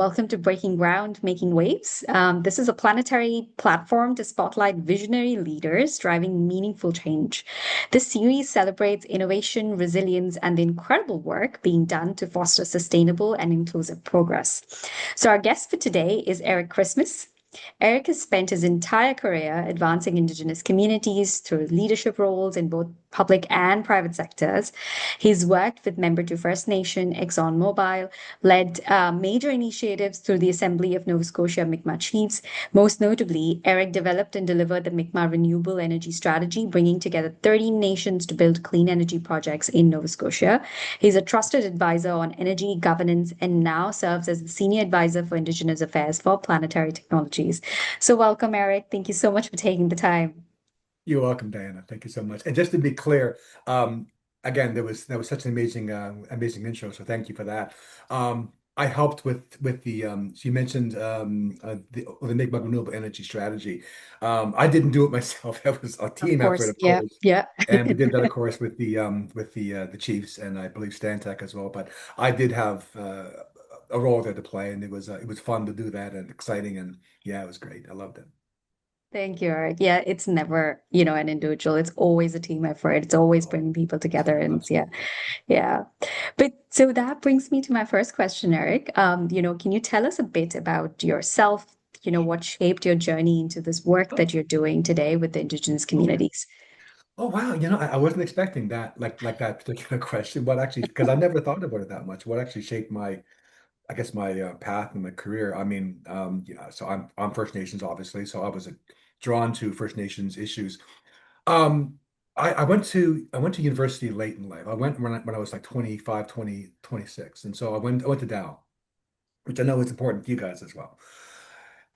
welcome to Breaking Ground, Making Waves. This is a planetary platform to spotlight visionary leaders driving meaningful change. This series celebrates innovation, resilience, and the incredible work being done to foster sustainable and inclusive progress. So, our guest for today is Eric Christmas. Eric has spent his entire career advancing Indigenous communities through leadership roles in both public and private sectors. He's worked with Member to First Nation, ExxonMobil, led major initiatives through the Assembly of Nova Scotia Mi'kmaq Chiefs. Most notably, Eric developed and delivered the Mi'kmaq Renewable Energy Strategy, bringing together 13 nations to build clean energy projects in Nova Scotia. He's a trusted advisor on energy governance and now serves as the Senior Advisor for Indigenous Affairs for Planetary Technologies. So, welcome, Eric. Thank you so much for taking the time. You're welcome, Diana. Thank you so much. And just to be clear, again, that was such an amazing intro. So thank you for that. I helped with the so you mentioned the Mi'kmaq Renewable Energy Strategy. I didn't do it myself. That was a Of team effort, course. of Yeah. course. Yeah. And we did that, of course, with the Chiefs and I believe Stantec as well. But I did have a role there to play, and it was fun to do that and exciting, and yeah, it was great. I loved it. Thank you, Eric. Yeah, it's never, an individual. It's always a team effort. It's always Oh, bringing people together. And yeah, absolutely. yeah. But so that brings me to my first question, Eric. Can you tell us a bit about yourself? What shaped your journey into this work that Oh, you're doing today with the Indigenous okay. communities? Oh wow, I wasn't expecting that like that particular question. What actually, because I never thought about it that much. What actually shaped I guess my path and my career. I mean, yeah. So I'm First Nations, obviously. So I was drawn to First Nations issues. Um, I went to university late in life. I went when I was like 25, 20, 26, and so I went to Dow, which I know is important to you guys as well.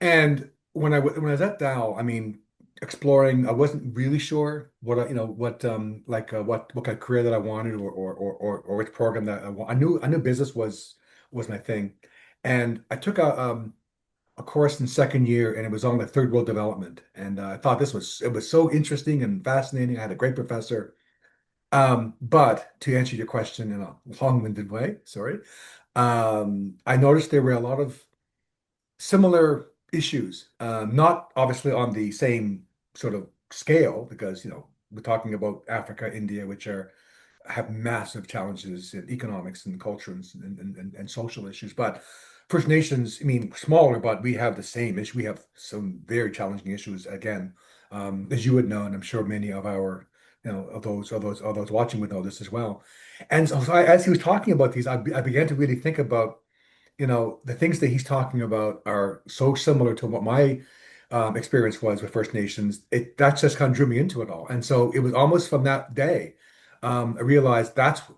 And when I was at Dow, I mean, exploring, I wasn't really sure what what kind of career that I wanted or which program that I want. I knew business was my thing, and I took a course in second year, and it was on the third world development, and I thought it was so interesting and fascinating. I had a great professor. But to answer your question in a long-winded way, sorry, I noticed there were a lot of similar issues, not obviously on the same sort of scale, because we're talking about Africa, India, which have massive challenges in economics and culture and social issues. But First Nations, I mean, smaller, but we have the same issue. We have some very challenging issues again, as you would know, and I'm sure many of our of those watching would know this as well. And so, as he was talking about these, I began to really think about the things that he's talking about are so similar to what my experience was with First Nations. That just kind of drew me into it all, and so it was almost from that day I realized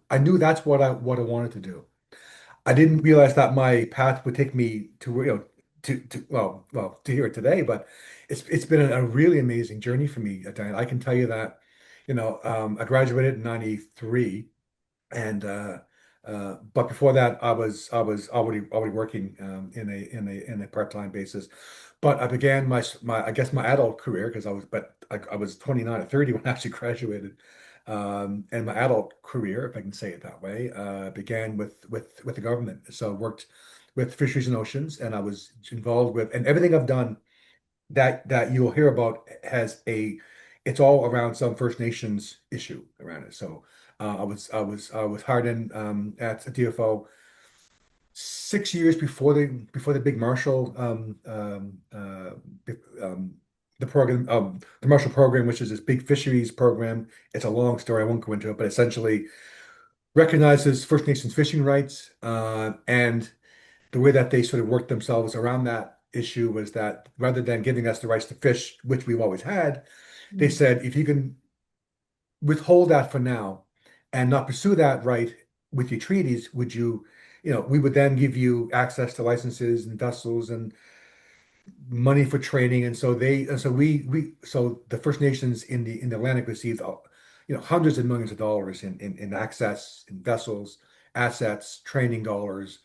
I knew that's what I wanted to do. I didn't realize that my path would take me to to here today, but it's been a really amazing journey for me, Diane. I can tell you that I graduated in '93 and but before that I was already working in a part-time basis. But I began my I guess my adult career because I was 29 or 30 when I actually graduated. And my adult career, if I can say it that way, began with the government. So I worked with Fisheries and Oceans, and I was involved with, and everything I've done that you'll hear about it's all around some First Nations issue around it. So I was hired in at a DFO 6 years before the big Marshall the program the Marshall program, which is this big fisheries program. It's a long story. I won't go into it, but essentially recognizes First Nations fishing rights, and the way that they sort of worked themselves around that issue was that rather than giving us the rights to fish, which we've always had, they Mm. said if you can withhold that for now and not pursue that right with your treaties, we would then give you access to licenses and vessels and money for training. And so the First Nations in the Atlantic received hundreds of millions of dollars in access, in vessels, assets, training dollars,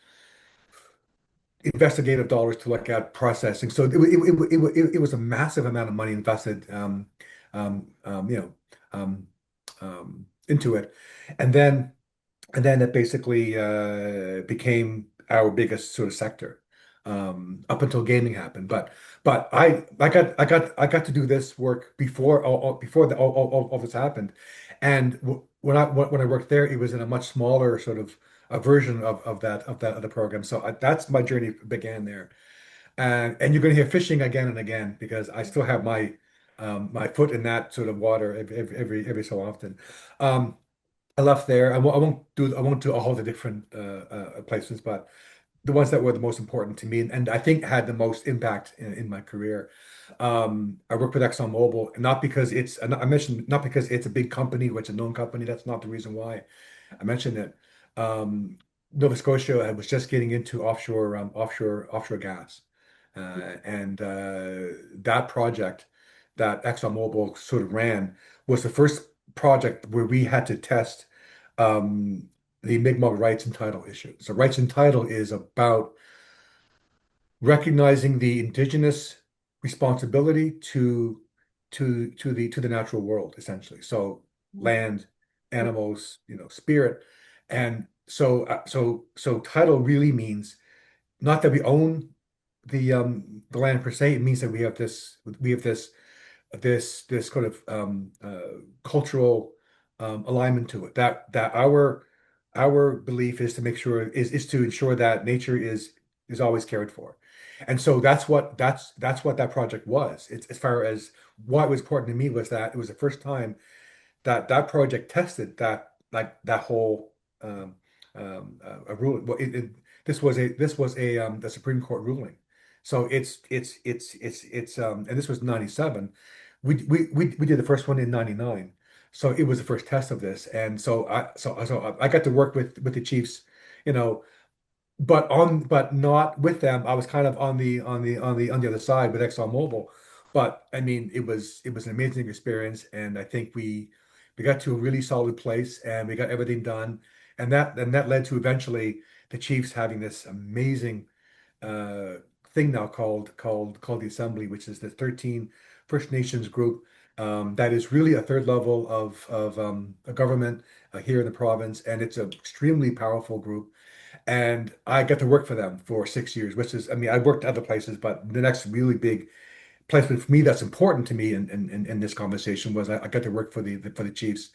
investigative dollars to look at processing. So it was a massive amount of money invested um, um, you know into it, and then it basically became our biggest sort of sector. up until gaming happened. But I got to do this work before before all this happened, and when I worked there, it was in a much smaller sort of a version of the program. So that's my journey began there, and you're going to hear fishing again and again because I still have my foot in that sort of water every so often. Um, I left there. I won't do all the different places, but the ones that were the most important to me and I think had the most impact in my career. I worked with ExxonMobil, not because I mentioned not because it's a big company, which is a known company. That's not the reason why I mentioned it. Um, Nova Scotia was just getting into offshore gas, and that project that ExxonMobil sort of ran was the first project where we had to test um, the Mi'kmaq rights and title issue. So rights and title is about recognizing the indigenous responsibility to the natural world, essentially. So land, animals, spirit. And so title really means not that we own the land per se. It means that we have this kind of cultural alignment to it. That our belief is to make sure is to ensure that nature is always cared for, and so that's what that project was. It's as far as what was important to me was that it was the first time that project tested that whole a ruling. Well, this was a Supreme Court ruling. So and this was 97. We did the first one in 99. So it was the first test of this. And so I got to work with the Chiefs, you know, but not with them. I was kind of on the other side with ExxonMobil. But I mean, it was an amazing experience, and I think we got to a really solid place, and we got everything done, and that led to eventually the Chiefs having this amazing uh, thing now called the Assembly, which is the 13 First Nations group. That is really a third level of a government here in the province, and it's an extremely powerful group. And I got to work for them for 6 years, which is, I mean, I worked other places, but the next really big placement for me that's important to me in this conversation was I got to work for the Chiefs,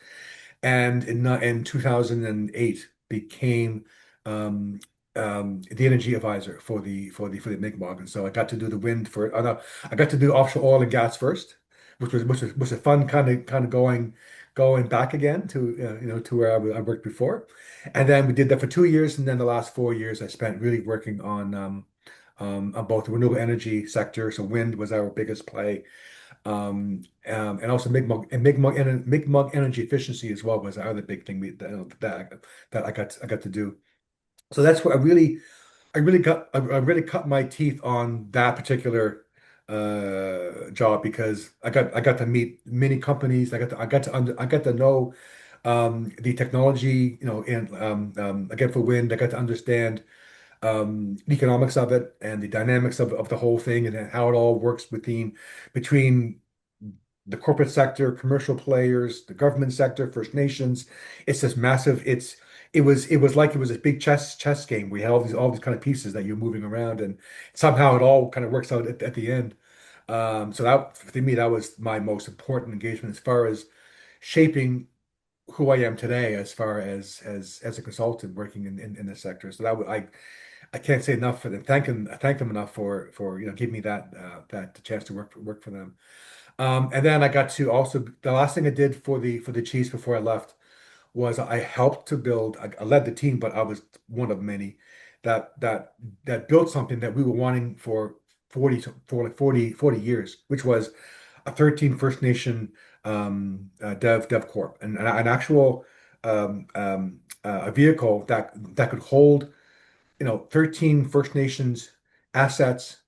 and in 2008 became um, the energy advisor for the Mi'kmaq. And so I got to do the wind for no, I got to do offshore oil and gas first, which was a fun kind of going back again to to where I worked before, and then we did that for 2 years, and then the last 4 years I spent really working on both the renewable energy sector. So wind was our biggest play, and also Mi'kmaq energy efficiency as well was the other big thing that I got to do. So that's what I really cut my teeth on that particular job because I got to meet many companies. I got to know the technology, and again for wind, I got to understand the economics of it and the dynamics of the whole thing and how it all works between the corporate sector, commercial players, the government sector, First Nations. It's this massive. It was like it was a big chess game. We had all these kind of pieces that you're moving around, and somehow it all kind of works out at the end. So that to me, that was my most important engagement as far as shaping who I am today, as far as a consultant working in this sector. So I can't say enough for them. Thank them enough for giving me that chance to work for them. And then I got to also the last thing I did for the Chiefs before I left was I helped to build. I led the team, but I was one of many that built something that we were wanting for like 40 years, which was a 13 First Nation dev corp and an actual a vehicle that could hold 13 First Nations assets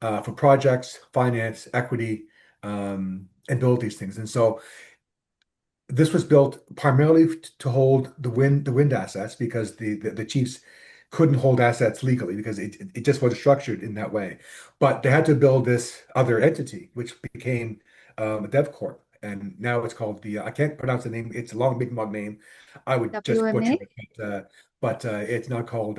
for projects, finance, equity, and build these things. And so this was built primarily to hold the wind assets because the Chiefs couldn't hold assets legally because it just wasn't structured in that way. But they had to build this other entity, which became a dev corp. And now it's called I can't pronounce the name. It's a long, big mug name. I would just butcher WMA? it, but it's now called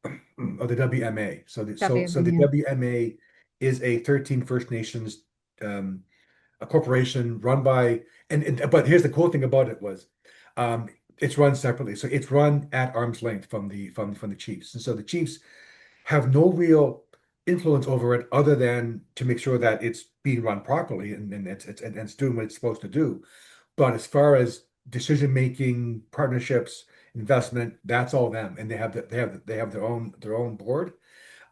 of the WMA. So the WMA. WMA is a 13 First Nations um, a corporation run by but here's the cool thing about it was um, it's run separately. So it's run at arm's length from the chiefs. And so the chiefs have no real influence over it other than to make sure that it's being run properly and it's doing what it's supposed to do. But as far as decision making, partnerships, investment, that's all them. And they have their own board,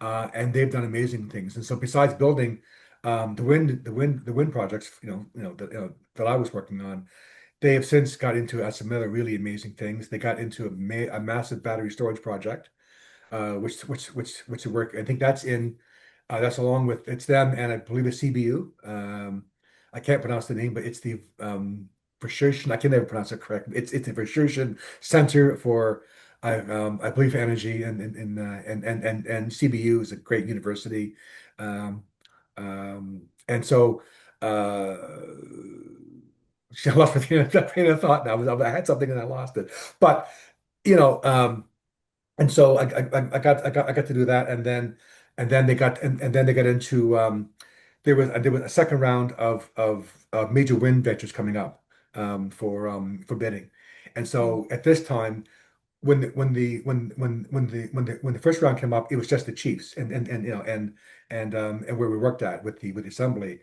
and they've done amazing things. And so besides building the wind projects, that I was working on, they have since got into some other really amazing things. They got into a massive battery storage project, which work. I think that's along with it's them and I believe a CBU. I can't pronounce the name, but it's the Verschuren. I can never pronounce it correct. It's the Verschuren Center for I believe energy and CBU is a great university. Um, and so uh, I lost my train of thought now. I had something and I lost it. But you know, and so I got to do that, and then they got into there was a second round of major wind ventures coming up for bidding, and so at this time when the first round came up, it was just the chiefs and where we worked at with the assembly,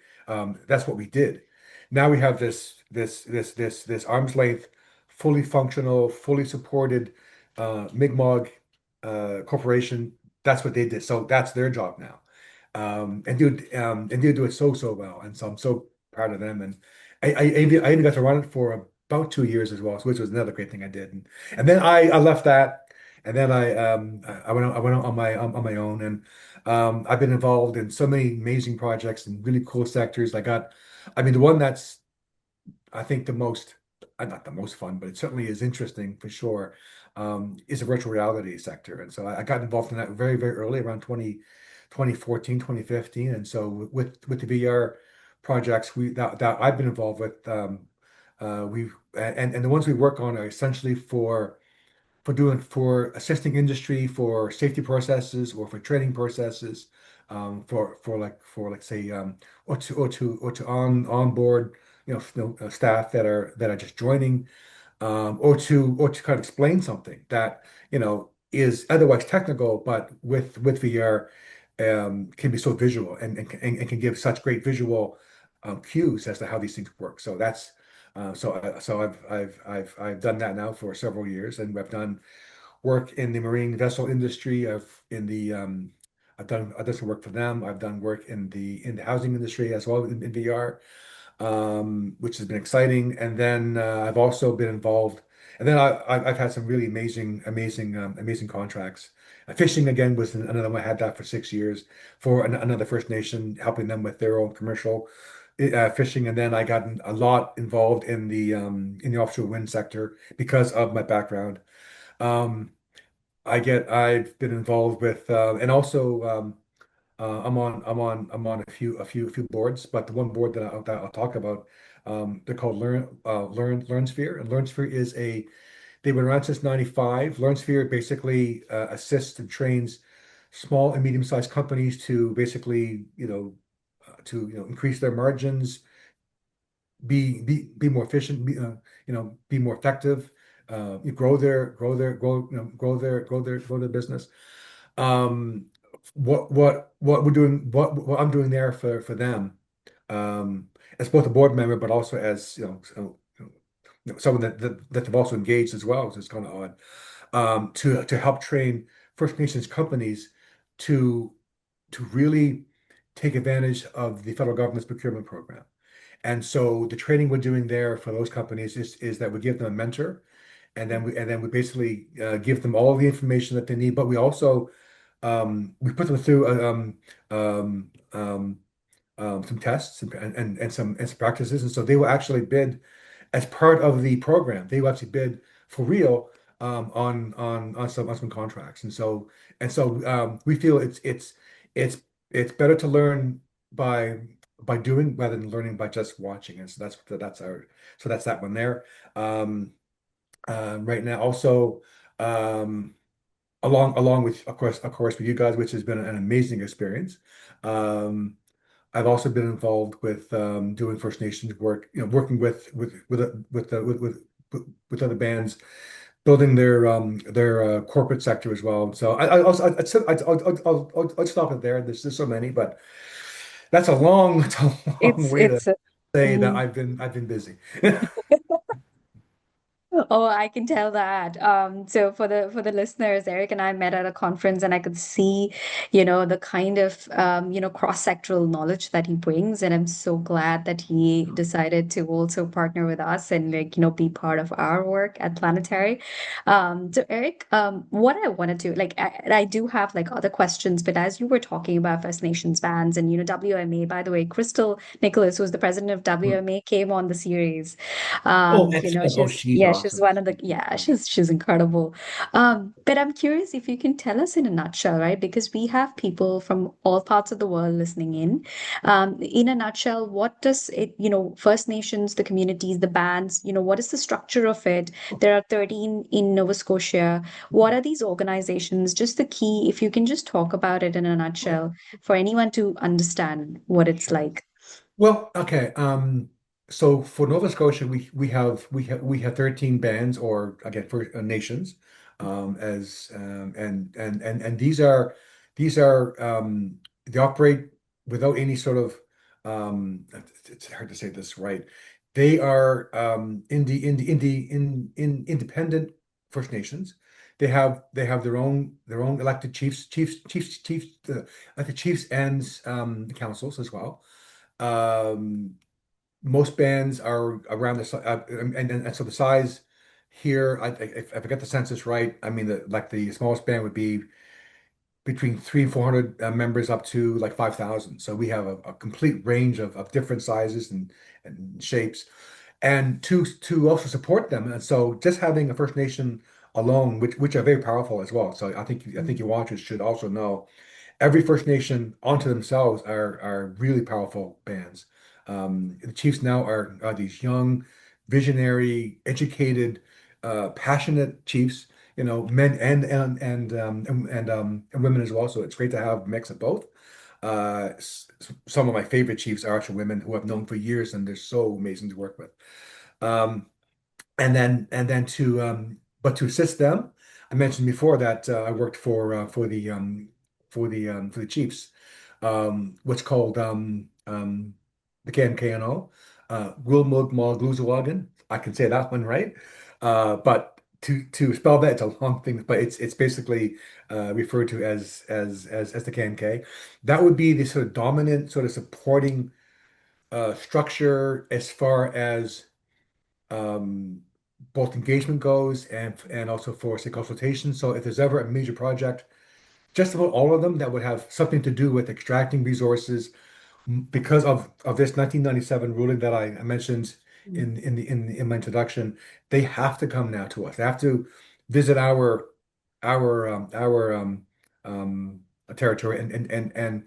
that's what we did. Now we have this arm's length, fully functional, fully supported Mi'kmaq corporation. That's what they did. So that's their job now. And they do it so well. And so I'm so proud of them. And I even got to run it for about 2 years as well, which was another great thing I did. And then I left that, and then I went out on my own, and I've been involved in so many amazing projects and really cool sectors. I mean, the one that's I think the most, not the most fun, but it certainly is interesting for sure, is the virtual reality sector. And so I got involved in that very early, around 2014, 2015. And so with the VR projects that I've been involved with, and the ones we work on are essentially for assisting industry for safety processes or for training processes, for like say or to onboard staff that are just joining, or to kind of explain something that is otherwise technical, but with VR can be so visual and can give such great visual cues as to how these things work. So that's so I've done that now for several years, and I've done work in the marine vessel industry. I've done some work for them. I've done work in the housing industry as well in VR, which has been exciting. And then I've also been involved. And then I've had some really amazing contracts. Fishing again was another one. I had that for 6 years for another First Nation, helping them with their own commercial fishing. And then I got a lot involved in the offshore wind sector because of my background. Um, I've been involved with and also I'm on a few boards, but the one board that I'll talk about, they're called LearnSphere, and LearnSphere is they've been around since '95. LearnSphere basically assists and trains small and medium-sized companies to basically to increase their margins, be more efficient, be more effective, grow their business. Um, what we're doing, what I'm doing there for them, as both a board member, but also as someone that they've also engaged as well, which is kind of odd, to help train First Nations companies to really take advantage of the federal government's procurement program. And so the training we're doing there for those companies is that we give them a mentor, and then we basically give them all the information that they need. But we also we put them through some tests and some practices, and so they will actually bid as part of the program. They will actually bid for real on some contracts, we feel it's it's better to learn by doing rather than learning by just watching. And so that's that one there. Right now, also. Um, along with of course with you guys, which has been an amazing experience. Um, I've also been involved with doing First Nations work, working with other bands, building their corporate sector as well. So I'd stop it there. There's so many, but it's a long It's way to it's say that mm. I've been busy. Oh, I can tell that. So for the listeners, Eric and I met at a conference, and I could see, the kind of cross-sectoral knowledge that he brings, and I'm so glad that he decided to also partner with us and be part of our work at Planetary. So Eric, what I wanted to I do have like other questions, but as you were talking about First Nations bands and WMA, by the way, Crystal Nicholas, who's the president of WMA, came on the series. Oh, excellent. Oh, She's she's yeah, she's awesome. one of the yeah, she's incredible. But I'm curious if you can tell us in a nutshell, right? Because we have people from all parts of the world listening in. In a nutshell, what does it, First Nations, the communities, the bands, what is the structure of it? There are 13 in Nova Scotia. What are these organizations? Just the key, if you can just talk about it in a Oh, nutshell for anyone to understand what it's sure. like. Well, okay. So for Nova Scotia, we have 13 bands, or again for nations, as and these are they operate without any sort of it's hard to say this right. They are independent First Nations. They have their own elected elected chiefs and the councils as well. Um, Most bands are around and so the size here, if I get the census right, I mean the smallest band would be between 300 and 400 members up to like 5,000. So we have a complete range of different sizes and shapes, and to also support them. And so just having a First Nation alone, which are very powerful as well. So I think your watchers should also know every First Nation onto themselves are really powerful bands. The Chiefs now are these young, visionary, educated, passionate chiefs. Men and women as well. So it's great to have a mix of both. Some of my favorite chiefs are actually women who I've known for years, and they're so amazing to work with. Um, and then to assist them, I mentioned before that I worked for the Chiefs, what's called the KMKNO, Gulmud Mal Gluzawagan. I can say that one right, but to spell that it's a long thing, but it's basically referred to as the KMK. That would be the sort of dominant sort of supporting structure as far as um, both engagement goes and also for say consultation. So if there's ever a major project, just about all of them that would have something to do with extracting resources because of this 1997 ruling that I mentioned in my introduction, they have to come now to us. They have to visit our um, territory and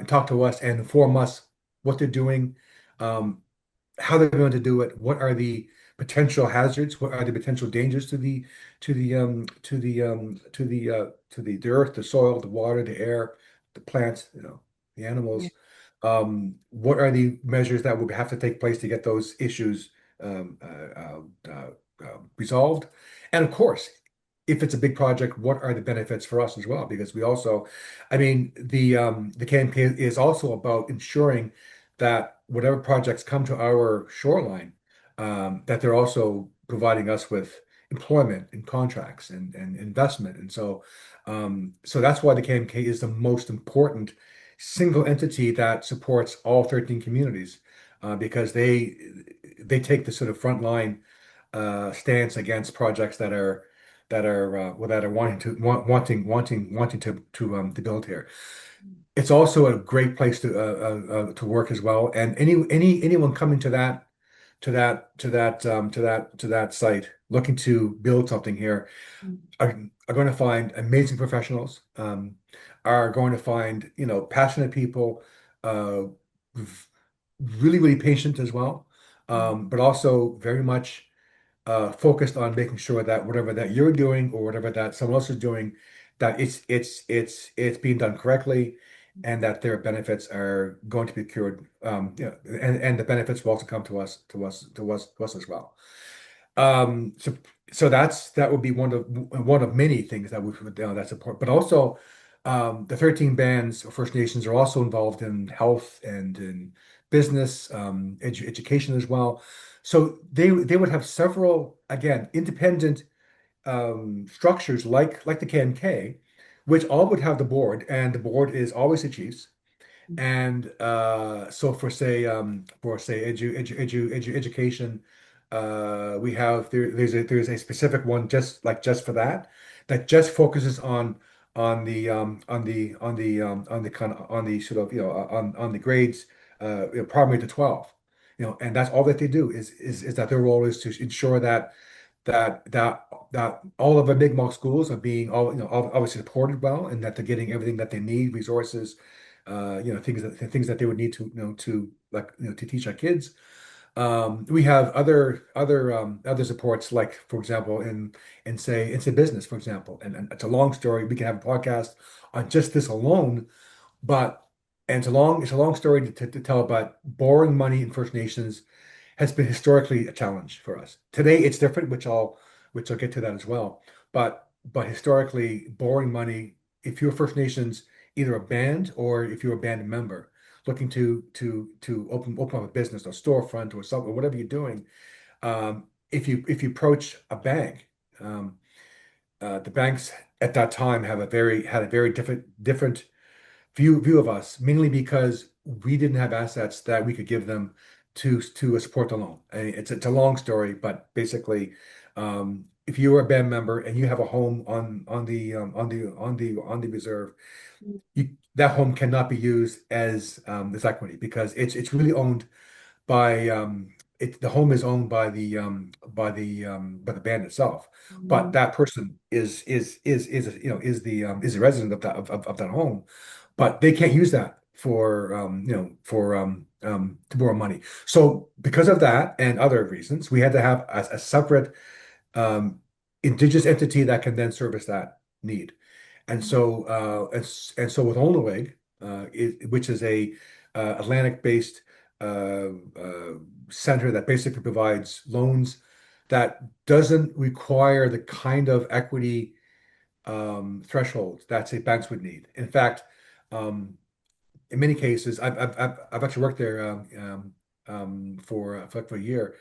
talk to us and inform us what they're doing, um, how they're going to do it, what are the potential hazards, what are the potential dangers to the earth, the soil, the water, the air, the plants, the Yeah. animals. What are the measures that would have to take place to get those issues um, resolved? And of course, if it's a big project, what are the benefits for us as well? Because we also, I mean, the campaign is also about ensuring that whatever projects come to our shoreline, that they're also providing us with employment and contracts and investment. And so that's why the KMK is the most important single entity that supports all 13 communities, because they take the sort of frontline stance against projects that are wanting to build here. It's also a great place to work as well. And anyone coming to that site looking to build something here are going to find amazing professionals, are going to find, passionate people, uh, really, really patient as well, but also very much focused on making sure that whatever that you're doing or whatever that someone else is doing, that it's being done correctly, and that their benefits are going to be cured. And the benefits will also come to us as well. So that would be one of many things that that's important. But also, the 13 bands of First Nations are also involved in health and in business, education as well. So they would have several, again, independent structures like the KMK, which all would have the board, and the board is always the chiefs. And so for say education, we have there's a specific one just for that just focuses on the kind of on the sort of on the grades primary to 12, and that's all that they do is that their role is to ensure that all of the Mi'kmaq schools are being obviously supported well, and that they're getting everything that they need, resources, things that they would need to like to teach our kids. We have other supports, like for example in say business, for example, and it's a long story. We can have a podcast on just this alone, but and it's a long story to tell, but borrowing money in First Nations has been historically a challenge for us. Today it's different, which I'll get to that as well. But historically, borrowing money, if you're First Nations, either a band or if you're a band member looking to open up a business, a storefront, or something, whatever you're doing, if you approach a bank, the banks at that time had a very different view of us, mainly because we didn't have assets that we could give them to support the loan. And it's a long story, but basically, if you are a band member and you have a home on the reserve, that home cannot be used as equity, because it's really owned by the home is owned by the band itself, but that person is a resident of that home, but they can't use that to borrow money. So because of that and other reasons, we had to have a separate um, indigenous entity that can then service that need. And so with Onaweg, which is a Atlantic-based uh, uh, center that basically provides loans that doesn't require the kind of equity thresholds that say banks would need. In fact, um, in many cases, I've actually worked there for a year.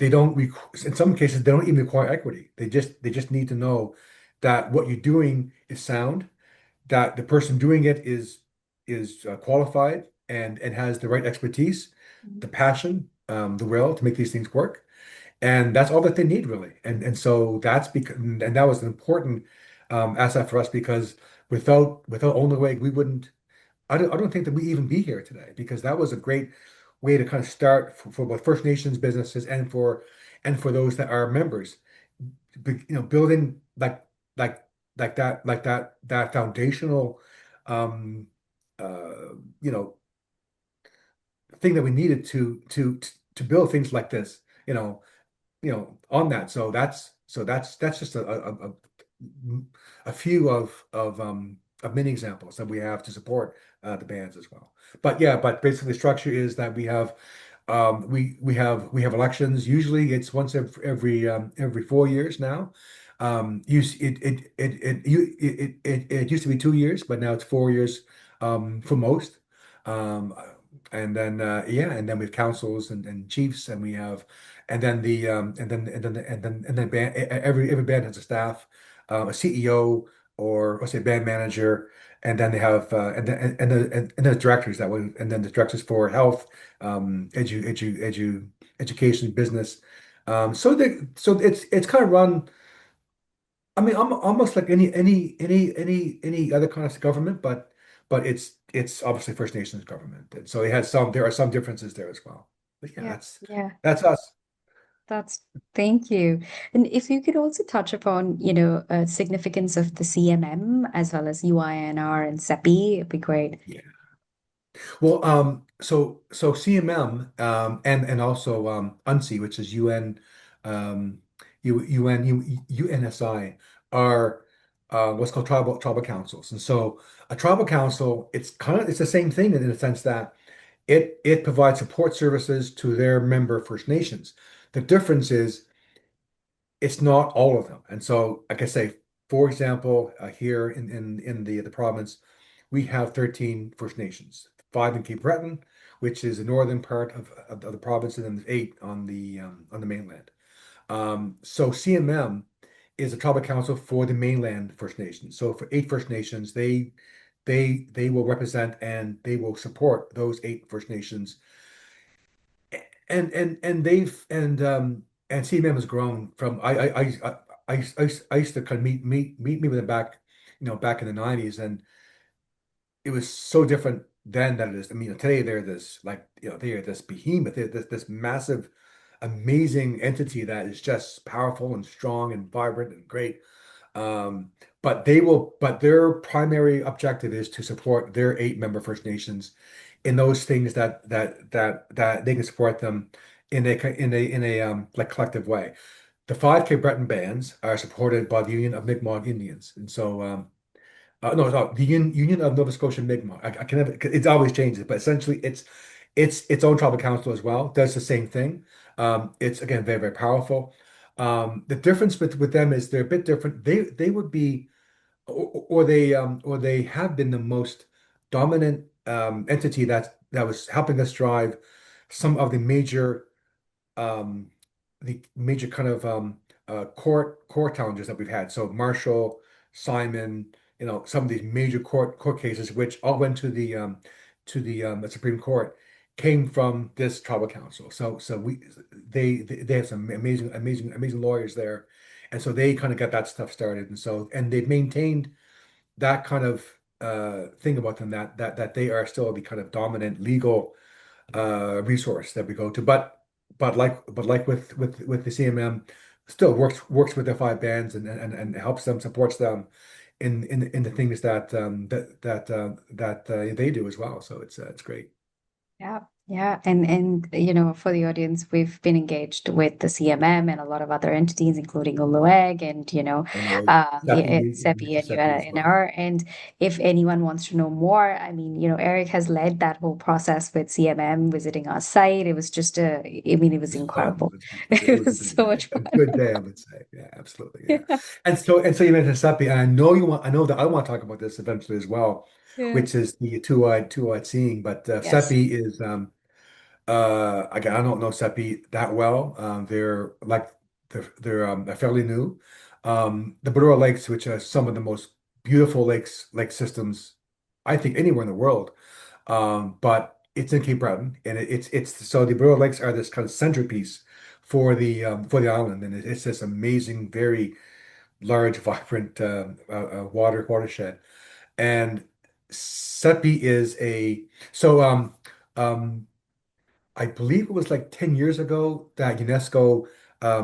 In some cases, they don't even require equity. They just need to know that what you're doing is sound, that the person doing it is qualified and has the right expertise, the passion, the will to make these things work. And that's all that they need, really. And so that was an important asset for us, because without Only we wouldn't. I don't think that we even be here today, because that was a great way to kind of start for both First Nations businesses and for those that are members, building like that foundational um you know thing that we needed to build things like this, on that. So that's just a few of many examples that we have to support the bands as well. But yeah, but basically the structure is that we have elections. Usually it's once every 4 years now. It used to be 2 years, but now it's 4 years for most. Um, and then we have councils and chiefs, and we have and then the and then band, every band has a staff, a CEO, or say band manager, and then they have and the directors that way, and then the directors for health, education, business. So it's kind of run. I mean, almost like any other kind of government, but it's obviously First Nations government, and so there are some differences there as well. But yeah, Yeah, yeah. that's us. That's Thank you. And if you could also touch upon, significance of the CMM as well as UINR and SEPI, it'd be great. Yeah. Well, so CMM and also UNSI, which is UN, UNSI, are what's called tribal councils. And so a tribal council, it's the same thing in the sense that it provides support services to their member First Nations. The difference is it's not all of them. And so, like I say, for example, here in the province, we have 13 First Nations, five in Cape Breton, which is the northern part of the province, and then there's eight on the mainland. So CMM is a tribal council for the mainland First Nations. So for eight First Nations, they will represent and they will support those eight First Nations. And they've and CMM has grown from I used to kind of meet with them back, back in the 90s, and it was so different then than it is. I mean, today they're this like, they are this behemoth, they're this massive, amazing entity that is just powerful and strong and vibrant and great. Um, but their primary objective is to support their eight member First Nations in those things that they can support them in a like collective way. The five Cape Breton bands are supported by the Union of Mi'kmaq Indians, and so no, the Union of Nova Scotia Mi'kmaq. I can never, it always changes, but essentially it's its own tribal council as well. Does the same thing. It's again very, very powerful. The difference with them is they're a bit different. They would be or they have been the most dominant entity that was helping us drive some of um, the major kind of court challenges that we've had. So Marshall, Simon, some of these major court cases, which all went to the Supreme Court, came from this tribal council. So they have some amazing lawyers there, and so they kind of got that stuff started. And they've maintained that kind of thing about them that they are still the kind of dominant legal resource that we go to. But like with the CMM, still works with the five bands and helps them, supports them in the things that they do as well. So it's great. Yeah, yeah, and for the audience, we've been engaged with the CMM and a lot of other entities, including Ulueg and I know yeah, Seppi, we SEPI mentioned and Seppi as well. UNR. And if anyone wants to know more, I mean, Eric has led that whole process with CMM, visiting our site. It was just I mean, it It was was fun. incredible. It It was a was good so day. much A fun. good day, I would say. Yeah, absolutely. Yeah. And so you mentioned Seppi, and I know that I want to talk about this eventually as well, Yeah. which is the two-eyed seeing. But Yes. Seppi is again, I don't know Seppi that well. They're fairly new. The Badura Lakes, which are some of the most beautiful lake systems, I think anywhere in the world. But it's in Cape Breton, and it's so the Badura Lakes are this kind of centerpiece for the island, and it's this amazing, very large, vibrant watershed. And Seppi is a so I believe it was like 10 years ago that UNESCO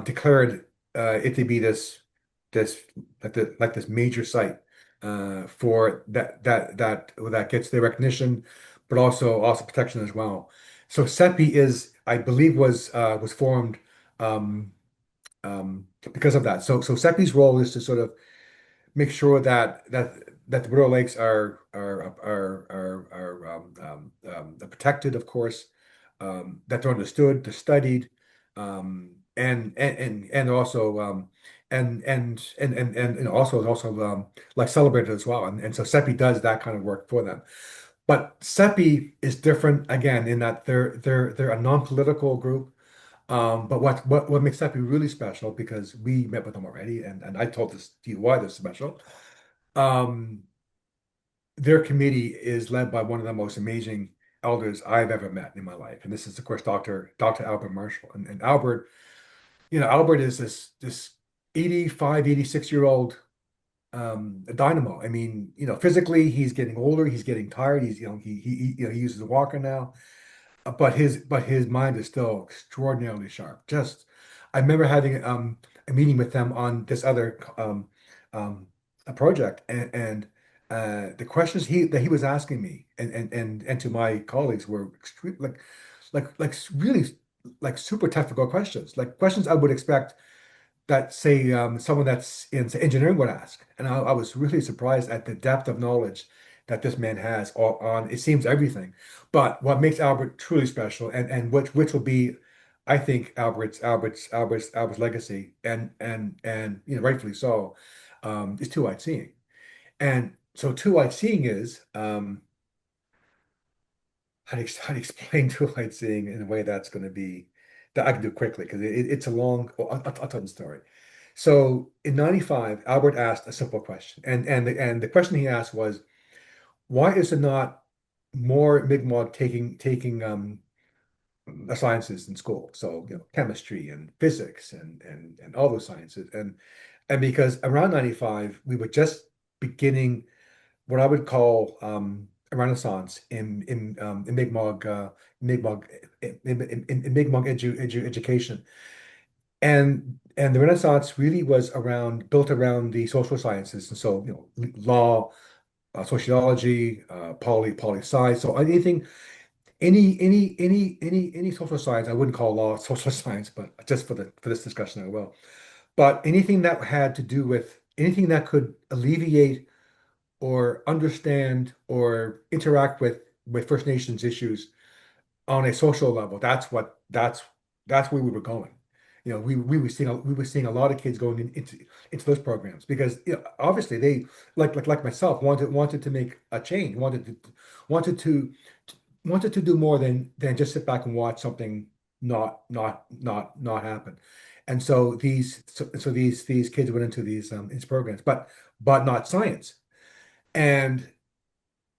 declared it to be this like this major site for that gets the recognition, but also protection as well. So SEPI I believe, was formed um, because of that. So SEPI's role is to sort of make sure that the Burial Lakes are protected, of course, that they're understood, they're studied, and also and also like celebrated as well. And so SEPI does that kind of work for them. But SEPI is different again in that they're a non-political group. But what makes SEPI really special, because we met with them already, and I told this to you why they're special. Um, their committee is led by one of the most amazing elders I've ever met in my life. And this is, of course, Dr. Albert Marshall. And Albert, Albert is this 85, 86-year-old dynamo. I mean, physically he's getting older, he's getting tired, he uses a walker now. But his mind is still extraordinarily sharp. Just I remember having a meeting with them on this other um, a project, and the questions he was asking me and to my colleagues were extreme, like really like super technical questions, like questions I would expect that say someone that's in say, engineering would ask. And I was really surprised at the depth of knowledge that this man has on it seems everything. But what makes Albert truly special, and which will be, I think, Albert's legacy, and rightfully so, is two-eyed seeing. And so two-eyed seeing is how to explain two-eyed seeing in a way that's going to be that I can do quickly because it's a long. Well, I'll tell the story. So in '95, Albert asked a simple question, and the question he asked was, why is there not more Mi'kmaq taking the sciences in school? So chemistry and physics and all those sciences, and because around '95 we were just beginning what I would call a renaissance in Mi'kmaq in Mi'kmaq education, and the Renaissance really was around built around the social sciences, and so law, sociology, poli sci. So anything, any social science, I wouldn't call law social science, but just for this discussion, I will. But anything that had to do with anything that could alleviate or understand or interact with First Nations issues on a social level. That's where we were going. We were seeing a lot of kids going into those programs because obviously they like myself wanted to make a change, wanted to wanted to do more than just sit back and watch something not happen. And so these kids went into these programs, but not science. And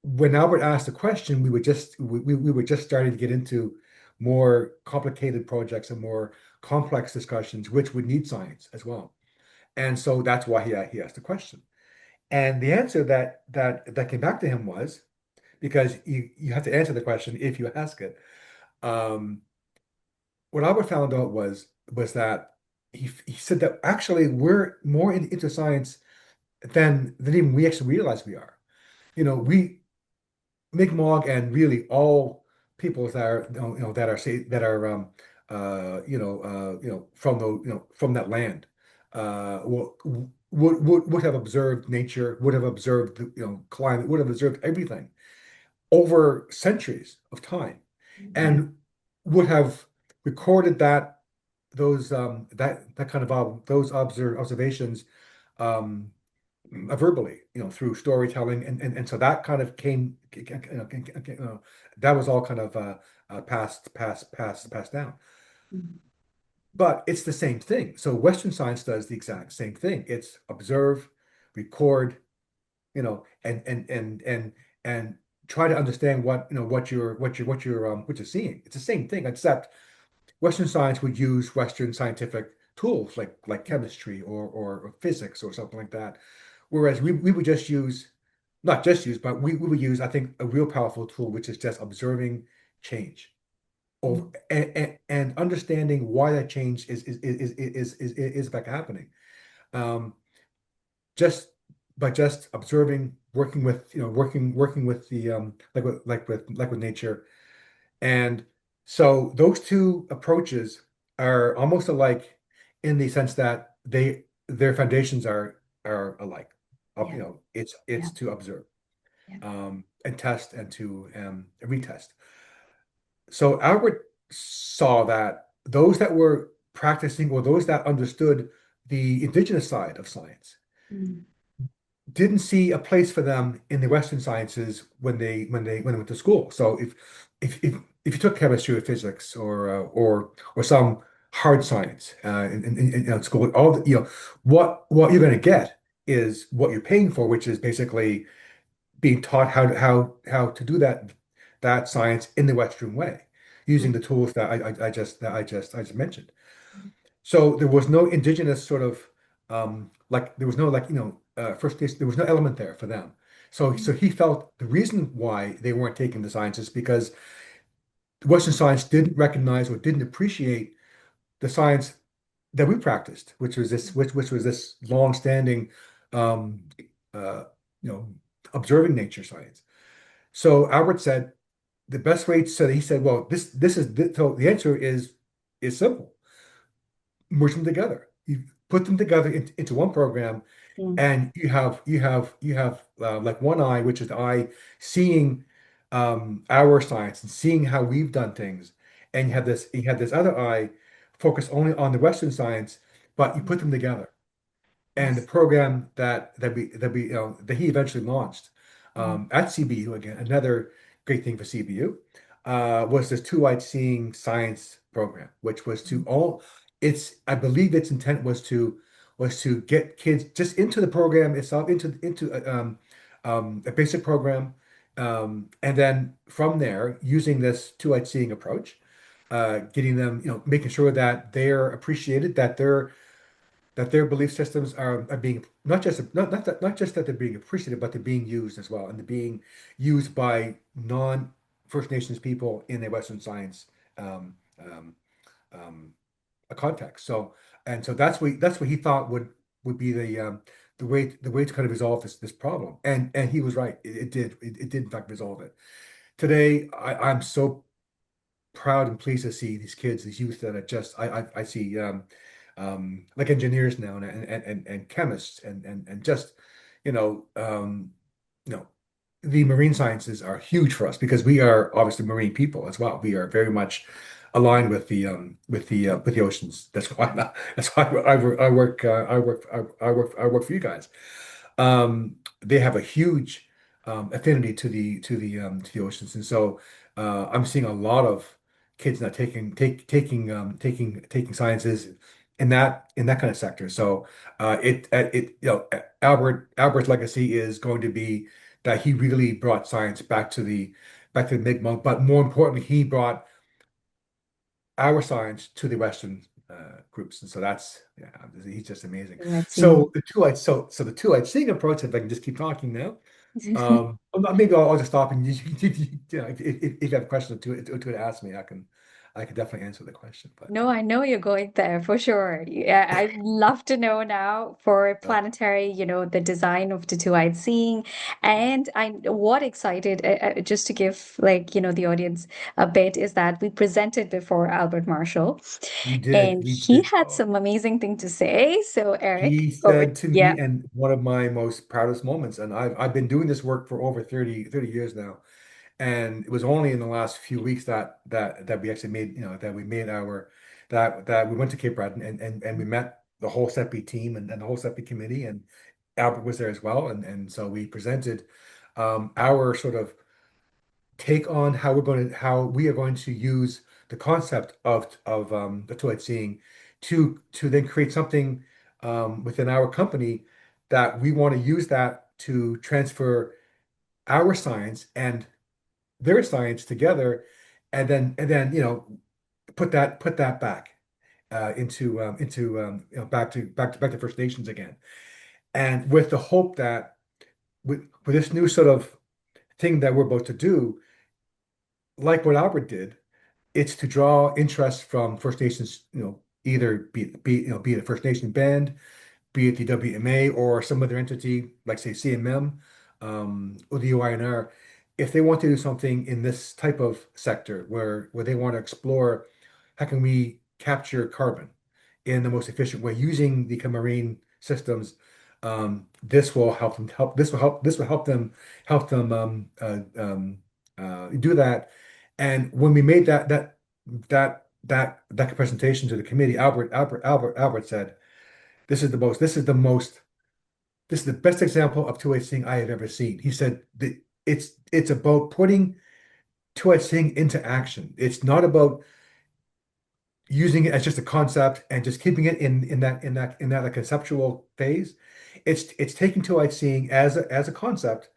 when Albert asked the question, we were just starting to get into more complicated projects and more complex discussions, which would need science as well. And so that's why he asked the question. And the answer that came back to him was because you have to answer the question if you ask it. Um, what Albert found out was that he said that actually we're more into science than even we actually realize we are. We Mi'kmaq and really all peoples that are that are say that are from the from that land would have observed nature, would have observed climate, would have observed everything over centuries of time, Yeah. and would have recorded that kind of those observations um, verbally, through storytelling, and so that kind of that was all kind of passed down. Mhm. But it's the same thing. So Western science does the exact same thing. It's observe, record, and try to understand what you're seeing. It's the same thing, except Western science would use Western scientific tools like chemistry or physics or something like that. Whereas we would just use, not just use, but we would use, I think, a real powerful tool, which is just observing change over and understanding why that change is in fact happening. Um, just by just observing, working with, working with the like with nature. And so those two approaches are almost alike in the sense that their foundations are alike. Yeah. It's Yeah. to observe Yeah. and test and to retest. So Albert saw that those that were practicing or those that understood the indigenous side of science Mm. didn't see a place for them in the Western sciences when they went to school. So if you took chemistry or physics or some hard science in school, what you're going to get is what you're paying for, which is basically being taught how to do that science in the Western way, using Mm. the tools that I just mentioned. So there was no indigenous sort of there was no first case, there was no element there for them. So he felt the reason why they weren't taking the science is because Western science didn't recognize or didn't appreciate the science that we practiced, which was this long-standing um, uh, you know observing nature science. So Albert said the best way, so he said, well, so the answer is simple. Merge them together. put them together into one program, Mm, and you have like one eye, which is the eye seeing our science and seeing how we've done things, and you have this other eye focused only on the Western science, but you put mm, them together. And the yes. program that we that he eventually launched Mm, at CBU, again, another great thing for CBU, was this two-eyed seeing science program, which was to mm, all its I believe its intent was to get kids just into the program itself, into a basic program, and then from there, using this two-eyed seeing approach, getting them, making sure that they're appreciated, that their belief systems are being not just that they're being appreciated, but they're being used as well, and they're being used by non First Nations people in a Western science um, um, um, a context. So that's what he thought would be the way to kind of resolve this problem, and he was right. It did in fact resolve it. Today, I'm so proud and pleased to see these kids, these youth that are just I see like engineers now and chemists and just you know um, you know the marine sciences are huge for us because we are obviously marine people as well. We are very much aligned with the oceans. That's why I work for you guys. They have a huge affinity to the oceans, and so I'm seeing a lot of kids now taking sciences in that kind of sector. So Albert's legacy is going to be that he really brought science back to the Mi'kmaq, but more importantly, he brought our science to the Western groups, and so that's yeah, he's just amazing. let's see. So the two-eyed seeing approach, if I can just keep talking now, maybe I'll just stop and if you have a question to ask me, I can definitely answer the question. But No, I know you're going there for sure. Yeah, I'd love to know now for Planetary, the design of the two-eyed seeing. And what excited, just to give the audience a bit, is that we presented before Albert Marshall, and we he did. had some amazing thing to say. So Eric, He over, said to yeah. me, and one of my most proudest moments, and I've been doing this work for over 30 years now. And it was only in the last few weeks that we actually made, that we made our that we went to Cape Breton and we met the whole SEPI team and the whole SEPI committee, and Albert was there as well. And so we presented our sort of take on how we are going to use the concept of the two-eyed seeing to then create something within our company that we want to use that to transfer our science and their science together, and then put that back into back to First Nations again, and with the hope that with this new sort of thing that we're about to do, like what Albert did, it's to draw interest from First Nations, either be it a First Nation band, be it the WMA or some other entity like say CMM, or the UINR, if they want to do something in this type of sector where they want to explore how can we capture carbon in the most efficient way using the marine systems, this will this will help them do that. And when we made that presentation to the committee, Albert said, this is the best example of two-way seeing I have ever seen. He said that it's about putting two-way seeing into action. It's not about using it as just a concept and just keeping it in that like, conceptual phase. It's taking two-eyed seeing as a concept,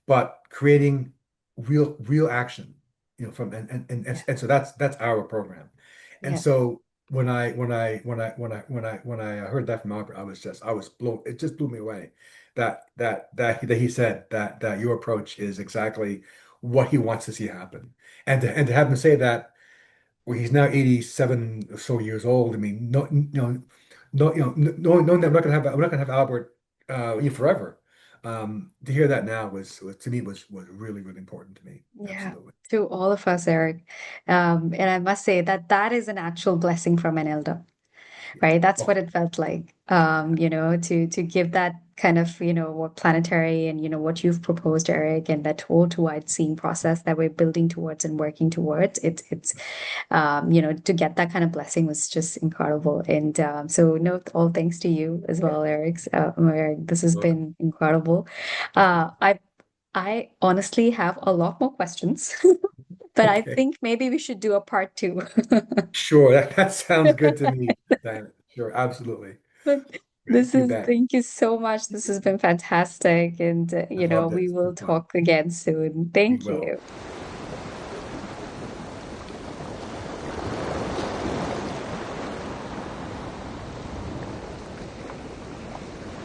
but creating real action, from Yeah, and so that's our program. And yeah. so when I heard that from Albert, I was blown. It just blew me away that he said that your approach is exactly what he wants to see happen, and to have him say that where he's now 87 or so years old. I mean, no, no, knowing that we're not gonna have Albert forever. To hear that now was to me was really really important to me. Yeah, Absolutely. to all of us, Eric. And I must say that that is an actual blessing from an elder. Yeah. right? That's Oh, what it felt like, to give that kind of, what Planetary and, what you've proposed, Eric, and that whole two-eyed seeing process that we're building towards and working towards. To get that kind of blessing was just incredible. And so, no, all thanks to you as yeah. well, Eric. Eric, this has Welcome. been incredible. I honestly have a lot more questions, but I Okay. think maybe we should do a part two. Sure. That sounds good to me, Diana. Sure. Absolutely. But You bet. thank you so much. This has been fantastic. And, I loved it. we It's will been fun. talk again soon. We Thank will. you.